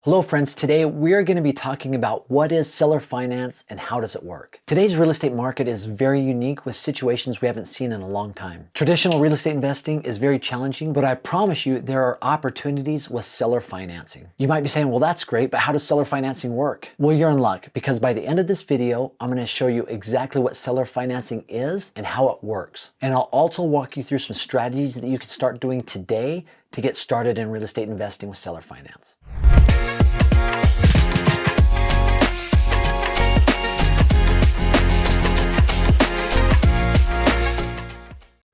Hello friends, today we are going to be talking about what is seller finance and how does it work. Today's real estate market is very unique with situations we haven't seen in a long time. Traditional real estate investing is very challenging, but I promise you there are opportunities with seller financing. You might be saying, well, that's great, but how does seller financing work? Well, you're in luck because by the end of this video, I'm going to show you exactly what seller financing is and how it works. And I'll also walk you through some strategies that you can start doing today to get started in real estate investing with seller finance.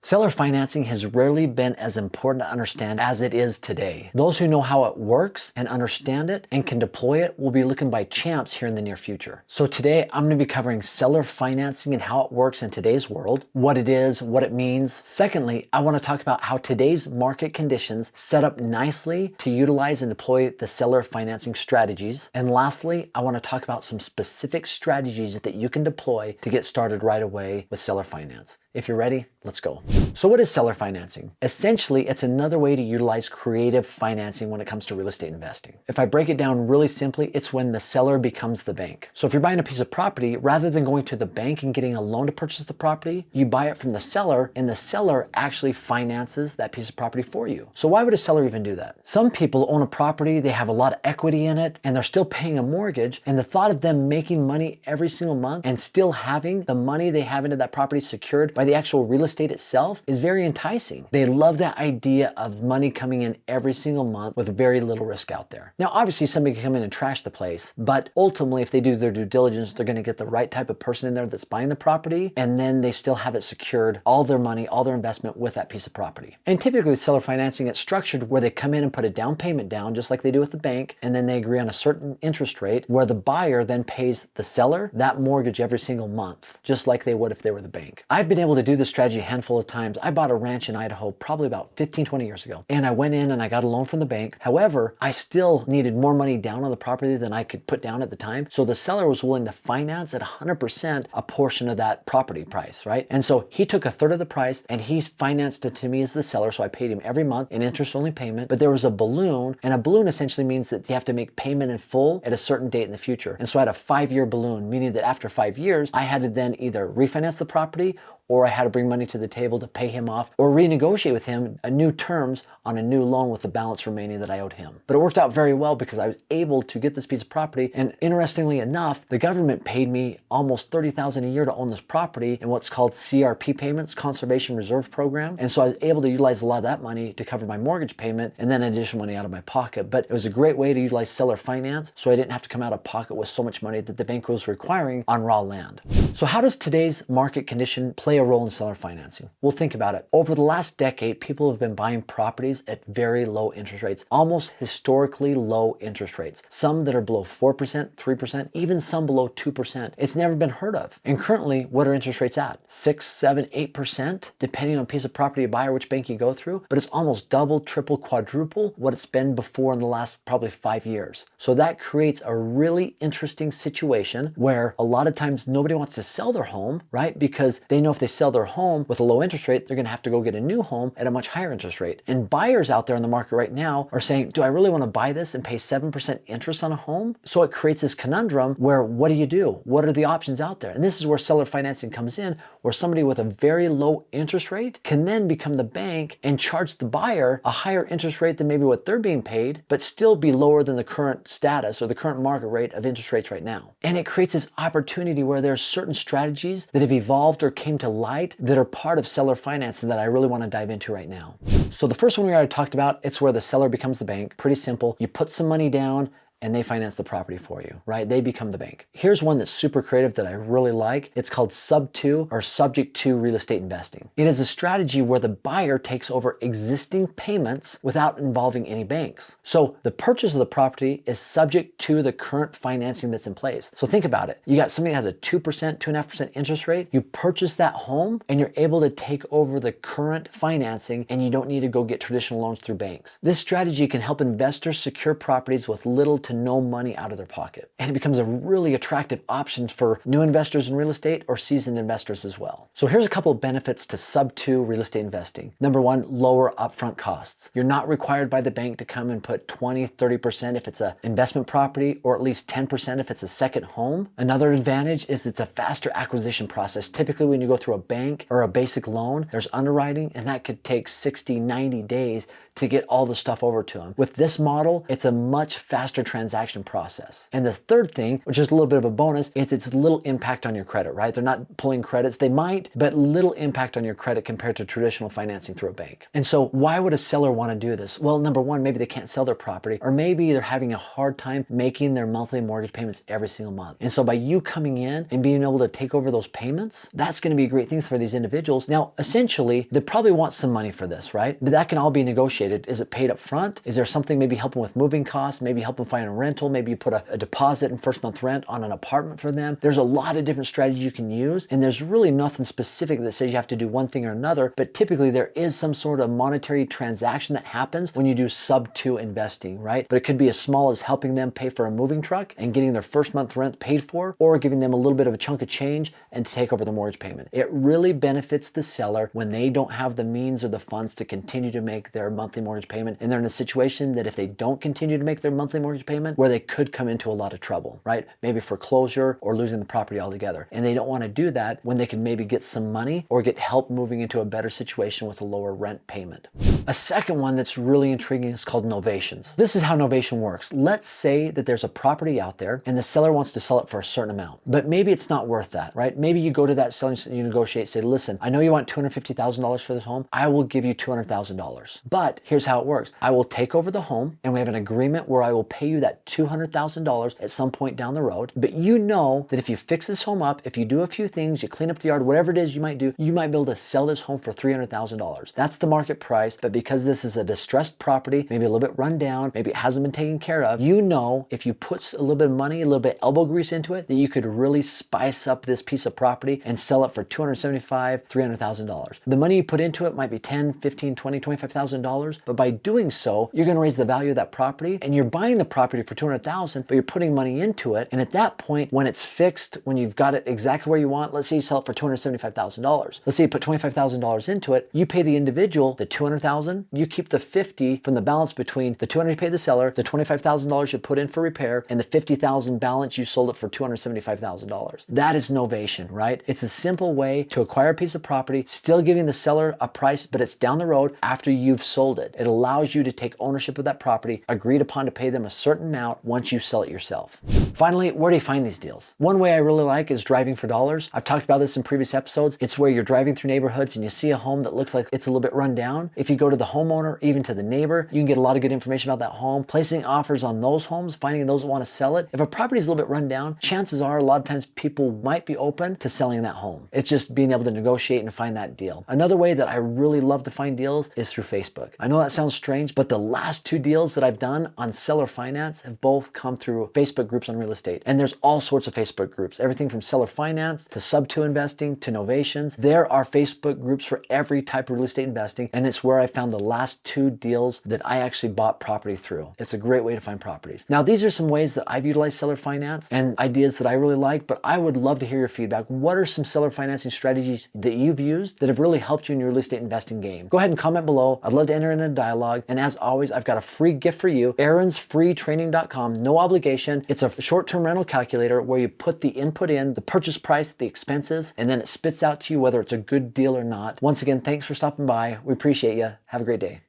Seller financing has rarely been as important to understand as it is today. Those who know how it works and understand it and can deploy it will be looking by champs here in the near future. So today I'm going to be covering seller financing and how it works in today's world, what it is, what it means. Secondly, I want to talk about how today's market conditions set up nicely to utilize and deploy the seller financing strategies. And lastly, I want to talk about some specific strategies that you can deploy to get started right away with seller finance. If you're ready, let's go. So what is seller financing? Essentially, it's another way to utilize creative financing when it comes to real estate investing. If I break it down really simply, it's when the seller becomes the bank. So if you're buying a piece of property, rather than going to the bank and getting a loan to purchase the property, you buy it from the seller and the seller actually finances that piece of property for you. So why would a seller even do that? Some people own a property, they have a lot of equity in it, and they're still paying a mortgage, and the thought of them making money every single month and still having the money they have into that property secured by the actual real estate itself is very enticing. They love that idea of money coming in every single month with very little risk out there. Now, obviously somebody can come in and trash the place, but ultimately if they do their due diligence, they're going to get the right type of person in there that's buying the property, and then they still have it secured, all their money, all their investment with that piece of property. And typically with seller financing, it's structured where they come in and put a down payment down, just like they do with the bank, and then they agree on a certain interest rate where the buyer then pays the seller that mortgage every single month, just like they would if they were the bank. I've been able to do this strategy a handful of times. I bought a ranch in Idaho probably about 15, 20 years ago. And I went in and I got a loan from the bank. However, I still needed more money down on the property than I could put down at the time. So the seller was willing to finance at 100% a portion of that property price, right? And so he took a third of the price and he financed it to me as the seller. So I paid him every month in interest-only payment. But there was a balloon, and a balloon essentially means that you have to make payment in full at a certain date in the future. And so I had a 5-year balloon, meaning that after 5 years, I had to then either refinance the property or I had to bring money to the table to pay him off or renegotiate with him new terms on a new loan with the balance remaining that I owed him. But it worked out very well because I was able to get this piece of property, and interestingly enough, the government paid me almost $30,000 a year to own this property in what's called CRP payments, Conservation Reserve Program. And so I was able to utilize a lot of that money to cover my mortgage payment and then additional money out of my pocket. But it was a great way to utilize seller finance so I didn't have to come out of pocket with so much money that the bank was requiring on raw land. So how does today's market condition play a role in seller financing? Well, think about it. Over the last decade, people have been buying properties at very low interest rates, almost historically low interest rates. Some that are below 4%, 3%, even some below 2%. It's never been heard of. And currently, what are interest rates at? 6, 7, 8%, depending on piece of property you buy or which bank you go through. But it's almost double, triple, quadruple what it's been before in the last probably 5 years. So that creates a really interesting situation where a lot of times nobody wants to sell their home, right? Because they know if they sell their home with a low interest rate, they're going to have to go get a new home at a much higher interest rate. And buyers out there in the market right now are saying, do I really want to buy this and pay 7% interest on a home? So it creates this conundrum where what do? What are the options out there? And this is where seller financing comes in, where somebody with a very low interest rate can then become the bank and charge the buyer a higher interest rate than maybe what they're being paid, but still be lower than the current status or the current market rate of interest rates right now. And it creates this opportunity where there's certain strategies that have evolved or came to light that are part of seller financing that I really want to dive into right now. So the first one we already talked about, it's where the seller becomes the bank. Pretty simple. You put some money down and they finance the property for you, right? They become the bank. Here's one that's super creative that I really like. It's called sub-to or subject to real estate investing. It is a strategy where the buyer takes over existing payments without involving any banks. So the purchase of the property is subject to the current financing that's in place. So think about it. You got somebody that has a 2%, 2.5% interest rate. You purchase that home and you're able to take over the current financing, and you don't need to go get traditional loans through banks. This strategy can help investors secure properties with little to no money out of their pocket. And it becomes a really attractive option for new investors in real estate or seasoned investors as well. So here's a couple of benefits to sub-2 real estate investing. Number one, lower upfront costs. You're not required by the bank to come and put 20, 30% if it's an investment property, or at least 10% if it's a second home. Another advantage is it's a faster acquisition process. Typically when you go through a bank or a basic loan, there's underwriting, and that could take 60, 90 days to get all the stuff over to them. With this model, it's a much faster transaction process. And the third thing, which is a little bit of a bonus, is it's little impact on your credit, right? They're not pulling credits. They might, but little impact on your credit compared to traditional financing through a bank. And so why would a seller want to do this? Well, number one, maybe they can't sell their property, or maybe they're having a hard time making their monthly mortgage payments every single month. And so by you coming in and being able to take over those payments, that's going to be a great thing for these individuals. Now, essentially, they probably want some money for this, right? But that can all be negotiated. Is it paid up front? Is there something maybe helping with moving costs? Maybe help them find a rental? Maybe you put a deposit and first month rent on an apartment for them. There's a lot of different strategies you can use, and there's really nothing specific that says you have to do one thing or another, but typically there is some sort of monetary transaction that happens when you do sub-2 investing, right? But it could be as small as helping them pay for a moving truck and getting their first month rent paid for, or giving them a little bit of a chunk of change and to take over the mortgage payment. It really benefits the seller when they don't have the means or the funds to continue to make their monthly mortgage payment, and they're in a situation that if they don't continue to make their monthly mortgage payment, where they could come into a lot of trouble, right? Maybe foreclosure or losing the property altogether. And they don't want to do that when they can maybe get some money or get help moving into a better situation with a lower rent payment. A second one that's really intriguing is called novations. This is how novation works. Let's say that there's a property out there and the seller wants to sell it for a certain amount, but maybe it's not worth that, right? Maybe you go to that seller and you negotiate, say, listen, I know you want $250,000 for this home. I will give you $200,000. But here's how it works. I will take over the home, and we have an agreement where I will pay you that $200,000 at some point down the road. But you know that if you fix this home up, if you do a few things, you clean up the yard, whatever it is you might do, you might be able to sell this home for $300,000. That's the market price. But because this is a distressed property, maybe a little bit run down, maybe it hasn't been taken care of, you know if you put a little bit of money, a little bit of elbow grease into it, that you could really spice up this piece of property and sell it for $275,000, $300,000. The money you put into it might be $10,000, $15,000, $20,000, $25,000, but by doing so, you're going to raise the value of that property, and you're buying the property for $200,000, but you're putting money into it. And at that point, when it's fixed, when you've got it exactly where you want, let's say you sell it for $275,000. Let's say you put $25,000 into it, you pay the individual the $200,000, you keep the $50,000 from the balance between the $200,000 you pay the seller, the $25,000 you put in for repair, and the $50,000 balance you sold it for $275,000. That is novation, right? It's a simple way to acquire a piece of property, still giving the seller a price, but it's down the road after you've sold it. It allows you to take ownership of that property, agreed upon to pay them a certain amount once you sell it yourself. Finally, where do you find these deals? One way I really like is driving for dollars. I've talked about this in previous episodes. It's where you're driving through neighborhoods and you see a home that looks like it's a little bit run down. If you go to the homeowner, even to the neighbor, you can get a lot of good information about that home, placing offers on those homes, finding those that want to sell it. If a property is a little bit run down, chances are a lot of times people might be open to selling that home. It's just being able to negotiate and find that deal. Another way that I really love to find deals is through Facebook. I know that sounds strange, but the last two deals that I've done on seller finance have both come through Facebook groups on real estate. And there's all sorts of Facebook groups, everything from seller finance to sub-2 investing to novations. There are Facebook groups for every type of real estate investing, and it's where I found the last two deals that I actually bought property through. It's a great way to find properties. Now, these are some ways that I've utilized seller finance and ideas that I really like, but I would love to hear your feedback. What are some seller financing strategies that you've used that have really helped you in your real estate investing game? Go ahead and comment below. I'd love to enter in a dialogue. And as always, I've got a free gift for you, aaronsfreetraining.com, no obligation. It's a short-term rental calculator where you put the input in, the purchase price, the expenses, and then it spits out to you whether it's a good deal or not. Once again, thanks for stopping by. We appreciate you. Have a great day.